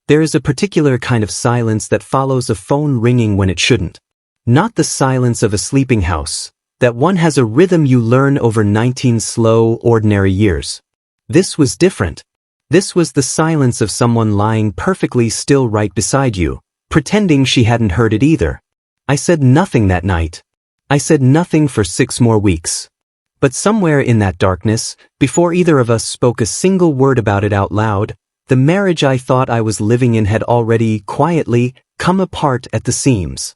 There is a particular kind of silence that follows a phone ringing when it shouldn't. Not the silence of a sleeping house. That one has a rhythm you learn over 19 slow, ordinary years. This was different. This was the silence of someone lying perfectly still right beside you, pretending she hadn't heard it either. I said nothing that night. I said nothing for 6 more weeks. But somewhere in that darkness, before either of us spoke a single word about it out loud, the marriage I thought I was living in had already, quietly, come apart at the seams.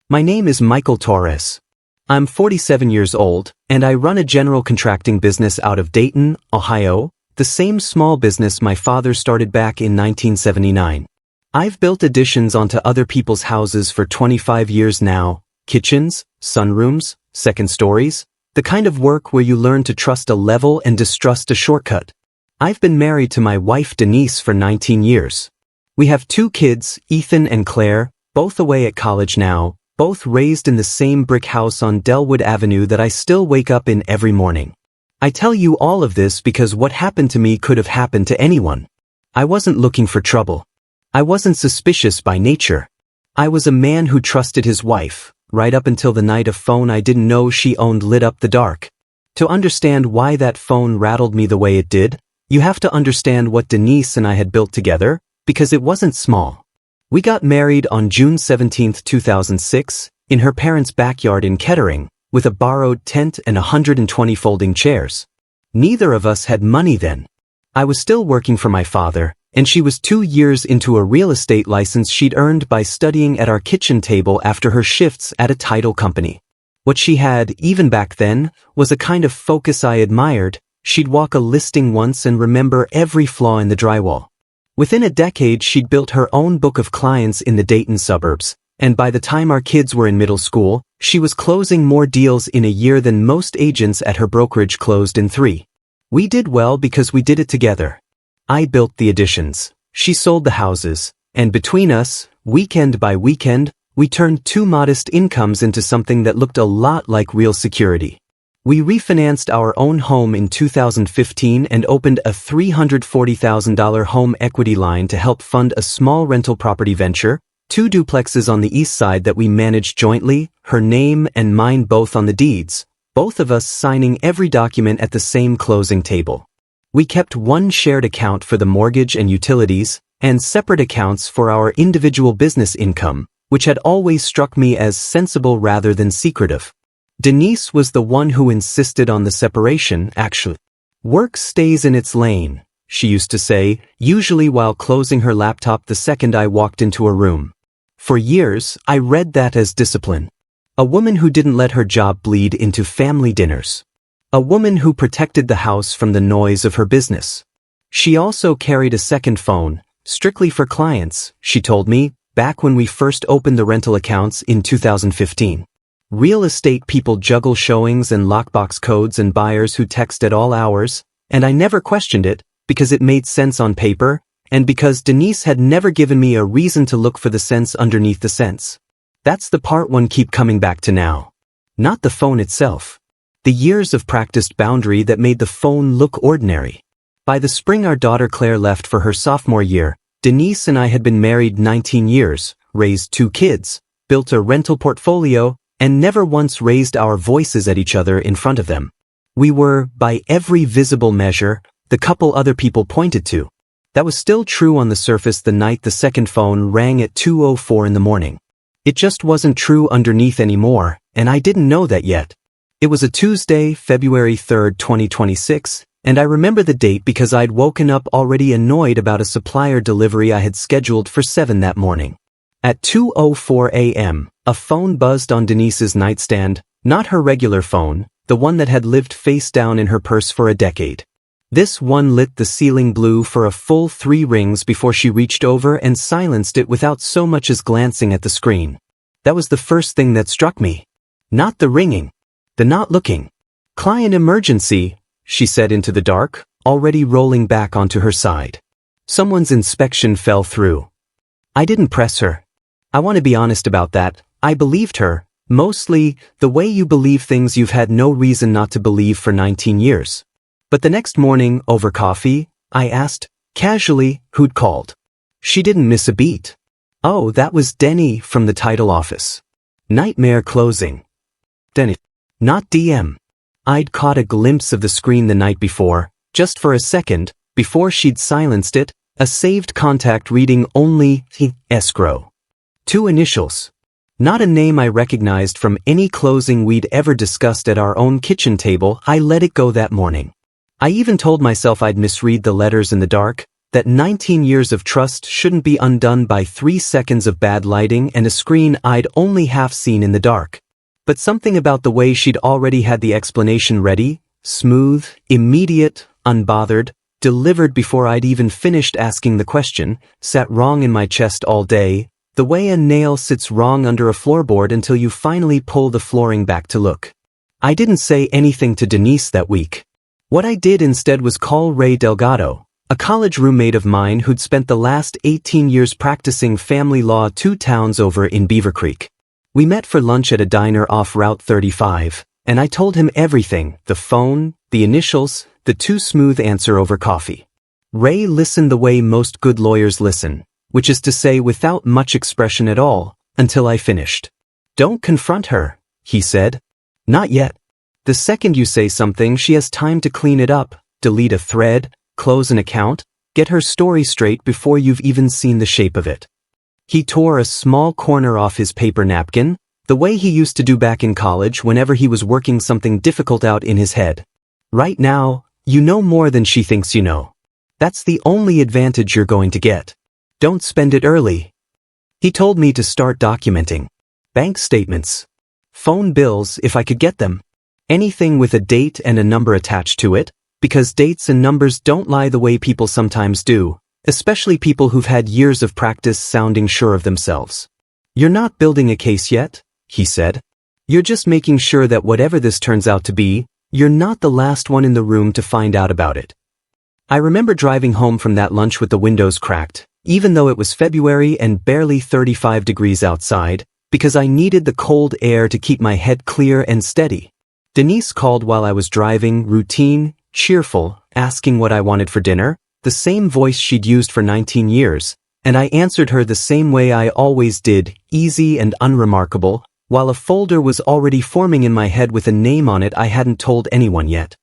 My name is Michael Torres. I'm 47 years old, and I run a general contracting business out of Dayton, Ohio, the same small business my father started back in 1979. I've built additions onto other people's houses for 25 years now, kitchens, sunrooms, second stories, the kind of work where you learn to trust a level and distrust a shortcut. I've been married to my wife Denise for 19 years. We have 2 kids, Ethan and Claire, both away at college now, both raised in the same brick house on Delwood Avenue that I still wake up in every morning. I tell you all of this because what happened to me could have happened to anyone. I wasn't looking for trouble. I wasn't suspicious by nature. I was a man who trusted his wife, right up until the night a phone I didn't know she owned lit up the dark. To understand why that phone rattled me the way it did, you have to understand what Denise and I had built together, because it wasn't small. We got married on June 17, 2006, in her parents' backyard in Kettering, with a borrowed tent and 120 folding chairs. Neither of us had money then. I was still working for my father, and she was 2 years into a real estate license she'd earned by studying at our kitchen table after her shifts at a title company. What she had, even back then, was a kind of focus I admired. She'd walk a listing once and remember every flaw in the drywall. Within a decade she'd built her own book of clients in the Dayton suburbs, and by the time our kids were in middle school, she was closing more deals in a year than most agents at her brokerage closed in 3. We did well because we did it together. I built the additions, she sold the houses, and between us, weekend by weekend, we turned 2 modest incomes into something that looked a lot like real security. We refinanced our own home in 2015 and opened a $340,000 home equity line to help fund a small rental property venture, 2 duplexes on the east side that we managed jointly, her name and mine both on the deeds, both of us signing every document at the same closing table. We kept 1 shared account for the mortgage and utilities, and separate accounts for our individual business income, which had always struck me as sensible rather than secretive. Denise was the one who insisted on the separation, actually. Work stays in its lane, she used to say, usually while closing her laptop the second I walked into a room. For years, I read that as discipline. A woman who didn't let her job bleed into family dinners. A woman who protected the house from the noise of her business. She also carried a second phone, strictly for clients, she told me, back when we first opened the rental accounts in 2015. Real estate people juggle showings and lockbox codes and buyers who text at all hours, and I never questioned it, because it made sense on paper, and because Denise had never given me a reason to look for the sense underneath the sense. That's the part one keep coming back to now. Not the phone itself. The years of practiced boundary that made the phone look ordinary. By the spring our daughter Claire left for her sophomore year, Denise and I had been married 19 years, raised 2 kids, built a rental portfolio, and never once raised our voices at each other in front of them. We were, by every visible measure, the couple other people pointed to. That was still true on the surface the night the second phone rang at 2:04 in the morning. It just wasn't true underneath anymore, and I didn't know that yet. It was a Tuesday, February 3, 2026, and I remember the date because I'd woken up already annoyed about a supplier delivery I had scheduled for 7 that morning. At 2:04 a.m., a phone buzzed on Denise's nightstand, not her regular phone, the one that had lived face down in her purse for a decade. This one lit the ceiling blue for a full 3 rings before she reached over and silenced it without so much as glancing at the screen. That was the first thing that struck me. Not the ringing. The not looking. "Client emergency," she said into the dark, already rolling back onto her side. Someone's inspection fell through. I didn't press her. I want to be honest about that. I believed her, mostly the way you believe things you've had no reason not to believe for 19 years. But the next morning, over coffee, I asked, casually, who'd called. She didn't miss a beat. Oh, that was Denny from the title office. Nightmare closing. Denny. Not DM. I'd caught a glimpse of the screen the night before, just for a second, before she'd silenced it, a saved contact reading only escrow. 2 initials. Not a name I recognized from any closing we'd ever discussed at our own kitchen table. I let it go that morning. I even told myself I'd misread the letters in the dark, that 19 years of trust shouldn't be undone by 3 seconds of bad lighting and a screen I'd only half seen in the dark. But something about the way she'd already had the explanation ready, smooth, immediate, unbothered, delivered before I'd even finished asking the question, sat wrong in my chest all day, the way a nail sits wrong under a floorboard until you finally pull the flooring back to look. I didn't say anything to Denise that week. What I did instead was call Ray Delgado, a college roommate of mine who'd spent the last 18 years practicing family law 2 towns over in Beaver Creek. We met for lunch at a diner off Route 35, and I told him everything, the phone, the initials, the 2 smooth answer over coffee. Ray listened the way most good lawyers listen, which is to say without much expression at all, until I finished. Don't confront her, he said. Not yet. The second you say something, she has time to clean it up, delete a thread, close an account, get her story straight before you've even seen the shape of it. He tore a small corner off his paper napkin, the way he used to do back in college whenever he was working something difficult out in his head. Right now, you know more than she thinks you know. That's the only advantage you're going to get. Don't spend it early. He told me to start documenting. Bank statements. Phone bills if I could get them. Anything with a date and a number attached to it, because dates and numbers don't lie the way people sometimes do, especially people who've had years of practice sounding sure of themselves. You're not building a case yet, he said. You're just making sure that whatever this turns out to be, you're not the last one in the room to find out about it. I remember driving home from that lunch with the windows cracked, even though it was February and barely 35 degrees outside, because I needed the cold air to keep my head clear and steady. Denise called while I was driving, routine, cheerful, asking what I wanted for dinner, the same voice she'd used for 19 years, and I answered her the same way I always did, easy and unremarkable, while a folder was already forming in my head with a name on it I hadn't told anyone yet.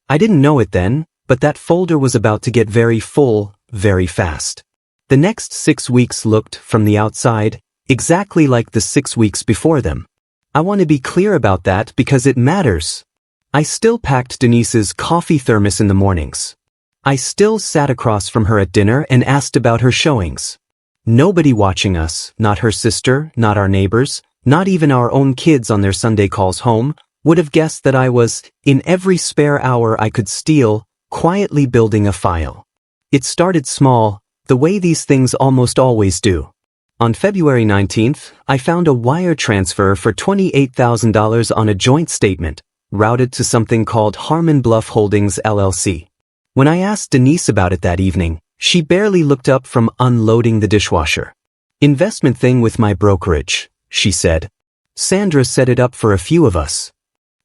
I didn't know it then, but that folder was about to get very full, very fast. The next 6 weeks looked, from the outside, exactly like the 6 weeks before them. I want to be clear about that because it matters. I still packed Denise's coffee thermos in the mornings. I still sat across from her at dinner and asked about her showings. Nobody watching us, not her sister, not our neighbors, not even our own kids on their Sunday calls home, would have guessed that I was, in every spare hour I could steal, quietly building a file. It started small, the way these things almost always do. On February 19th, I found a wire transfer for $28,000 on a joint statement, routed to something called Harmon Bluff Holdings LLC. When I asked Denise about it that evening, she barely looked up from unloading the dishwasher. Investment thing with my brokerage, she said. Sandra set it up for a few of us.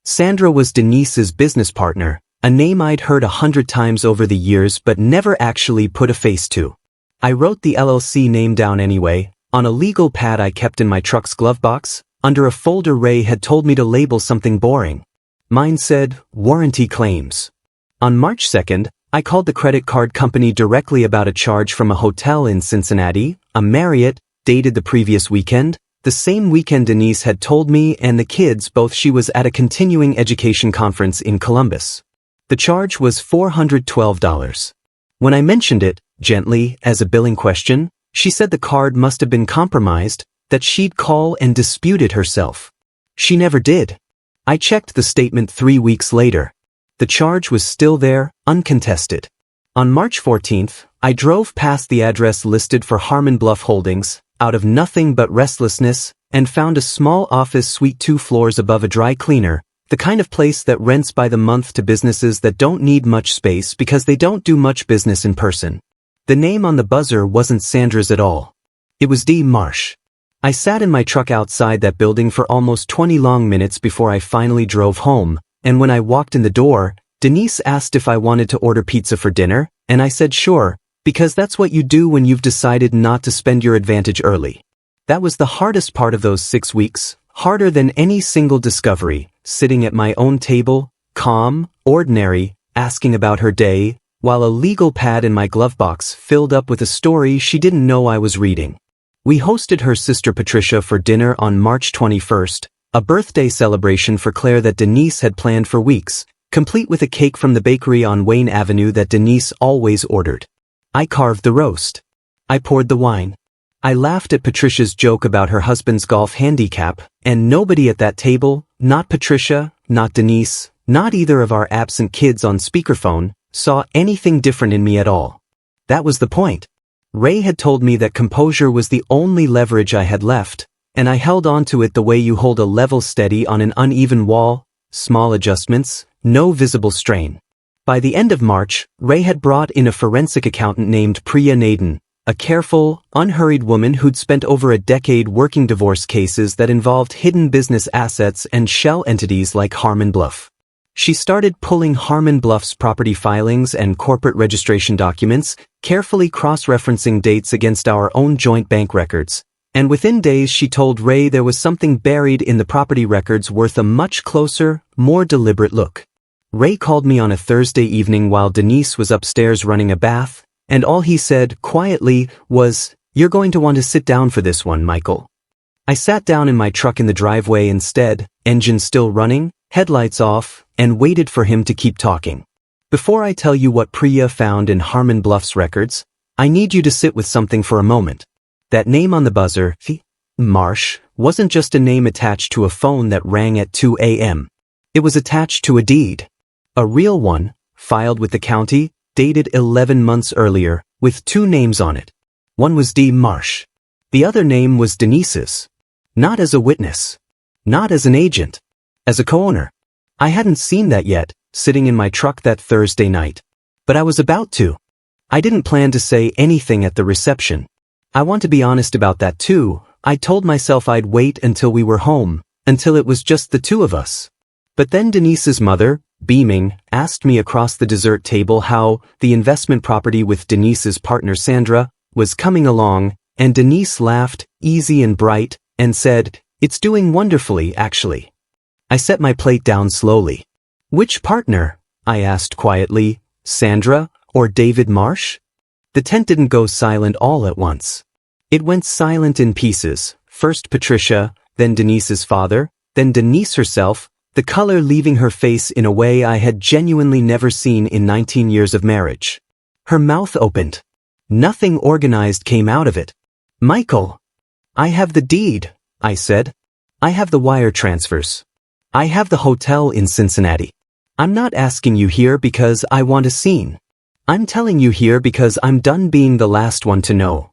Sandra was Denise's business partner, a name I'd heard 100 times over the years but never actually put a face to. I wrote the LLC name down anyway, on a legal pad I kept in my truck's glove box, under a folder Ray had told me to label something boring. Mine said, warranty claims. On March 2nd, I called the credit card company directly about a charge from a hotel in Cincinnati, a Marriott, dated the previous weekend, the same weekend Denise had told me and the kids both she was at a continuing education conference in Columbus. The charge was $412. When I mentioned it, gently, as a billing question, she said the card must have been compromised, that she'd call and dispute it herself. She never did. I checked the statement 3 weeks later. The charge was still there, uncontested. On March 14th, I drove past the address listed for Harmon Bluff Holdings, out of nothing but restlessness, and found a small office suite 2 floors above a dry cleaner, the kind of place that rents by the month to businesses that don't need much space because they don't do much business in person. The name on the buzzer wasn't Sandra's at all. It was D. Marsh. I sat in my truck outside that building for almost 20 long minutes before I finally drove home, and when I walked in the door, Denise asked if I wanted to order pizza for dinner, and I said sure, Because that's what you do when you've decided not to spend your advantage early. That was the hardest part of those 6 weeks, harder than any single discovery, sitting at my own table, calm, ordinary, asking about her day, while a legal pad in my glove box filled up with a story she didn't know I was reading. We hosted her sister Patricia for dinner on March 21st, a birthday celebration for Claire that Denise had planned for weeks, complete with a cake from the bakery on Wayne Avenue that Denise always ordered. I carved the roast. I poured the wine. I laughed at Patricia's joke about her husband's golf handicap, and nobody at that table, not Patricia, not Denise, not either of our absent kids on speakerphone, saw anything different in me at all. That was the point. Ray had told me that composure was the only leverage I had left, and I held on to it the way you hold a level steady on an uneven wall, small adjustments, no visible strain. By the end of March, Ray had brought in a forensic accountant named Priya Naden, a careful, unhurried woman who'd spent over a decade working divorce cases that involved hidden business assets and shell entities like Harmon Bluff. She started pulling Harmon Bluff's property filings and corporate registration documents, carefully cross-referencing dates against our own joint bank records, and within days she told Ray there was something buried in the property records worth a much closer, more deliberate look. Ray called me on a Thursday evening while Denise was upstairs running a bath, and all he said, quietly, was, "You're going to want to sit down for this one, Michael." I sat down in my truck in the driveway instead, engine still running, headlights off, and waited for him to keep talking. Before I tell you what Priya found in Harmon Bluff's records, I need you to sit with something for a moment. That name on the buzzer, Marsh, wasn't just a name attached to a phone that rang at 2 a.m. It was attached to a deed. A real one, filed with the county, dated 11 months earlier, with 2 names on it. One was D. Marsh. The other name was Denise's. Not as a witness. Not as an agent. As a co-owner. I hadn't seen that yet, sitting in my truck that Thursday night. But I was about to. I didn't plan to say anything at the reception. I want to be honest about that too. I told myself I'd wait until we were home, until it was just the 2 of us. But then Denise's mother, beaming, asked me across the dessert table how the investment property with Denise's partner Sandra was coming along, and Denise laughed, easy and bright, and said, "It's doing wonderfully, actually." I set my plate down slowly. "Which partner?" I asked quietly, "Sandra or David Marsh?" The tent didn't go silent all at once. It went silent in pieces, first Patricia, then Denise's father, then Denise herself, the color leaving her face in a way I had genuinely never seen in 19 years of marriage. Her mouth opened. Nothing organized came out of it. "Michael." "I have the deed," I said. "I have the wire transfers. I have the hotel in Cincinnati. I'm not asking you here because I want a scene. I'm telling you here because I'm done being the last one to know."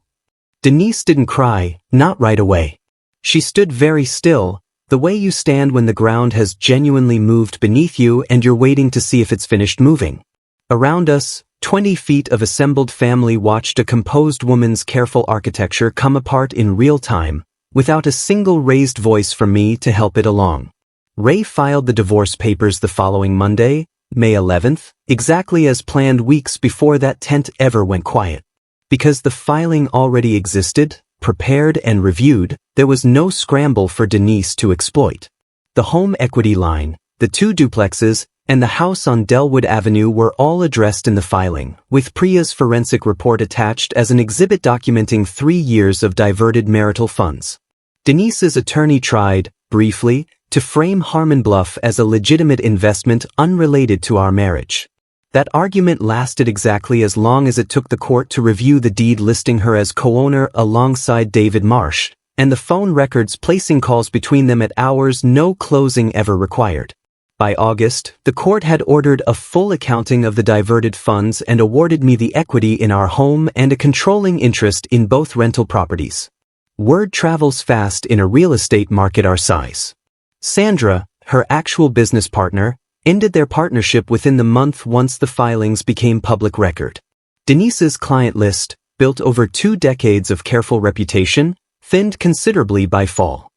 Denise didn't cry, not right away. She stood very still, the way you stand when the ground has genuinely moved beneath you and you're waiting to see if it's finished moving. Around us, 20 feet of assembled family watched a composed woman's careful architecture come apart in real time, without a single raised voice from me to help it along. Ray filed the divorce papers the following Monday, May 11th, exactly as planned weeks before that tent ever went quiet. Because the filing already existed, prepared and reviewed, there was no scramble for Denise to exploit. The home equity line, the 2 duplexes, and the house on Delwood Avenue were all addressed in the filing, with Priya's forensic report attached as an exhibit documenting 3 years of diverted marital funds. Denise's attorney tried, briefly, to frame Harmon Bluff as a legitimate investment unrelated to our marriage. That argument lasted exactly as long as it took the court to review the deed listing her as co-owner alongside David Marsh, and the phone records placing calls between them at hours no closing ever required. By August, the court had ordered a full accounting of the diverted funds and awarded me the equity in our home and a controlling interest in both rental properties. Word travels fast in a real estate market our size. Sandra, her actual business partner, ended their partnership within the month once the filings became public record. Denise's client list, built over 2 decades of careful reputation, thinned considerably by fall.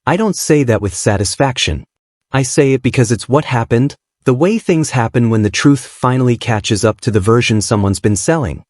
I don't say that with satisfaction. I say it because it's what happened, the way things happen when the truth finally catches up to the version someone's been selling.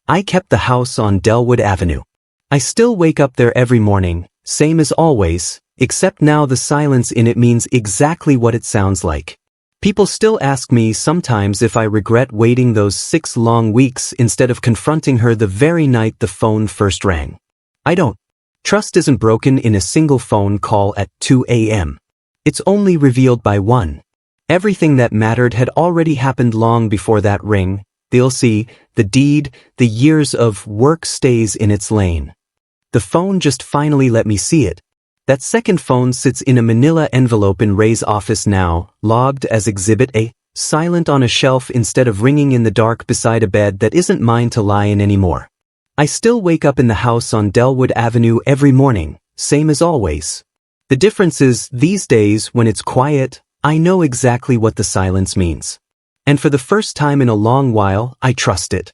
I kept the house on Delwood Avenue. I still wake up there every morning, same as always, except now the silence in it means exactly what it sounds like. People still ask me sometimes if I regret waiting those 6 long weeks instead of confronting her the very night the phone first rang. I don't. Trust isn't broken in a single phone call at 2 a.m. It's only revealed by 1. Everything that mattered had already happened long before that ring. They'll see, the deed, the years of work stays in its lane. The phone just finally let me see it. That second phone sits in a manila envelope in Ray's office now, logged as Exhibit A, silent on a shelf instead of ringing in the dark beside a bed that isn't mine to lie in anymore. I still wake up in the house on Delwood Avenue every morning, same as always. The difference is, these days, when it's quiet, I know exactly what the silence means. And for the first time in a long while, I trust it.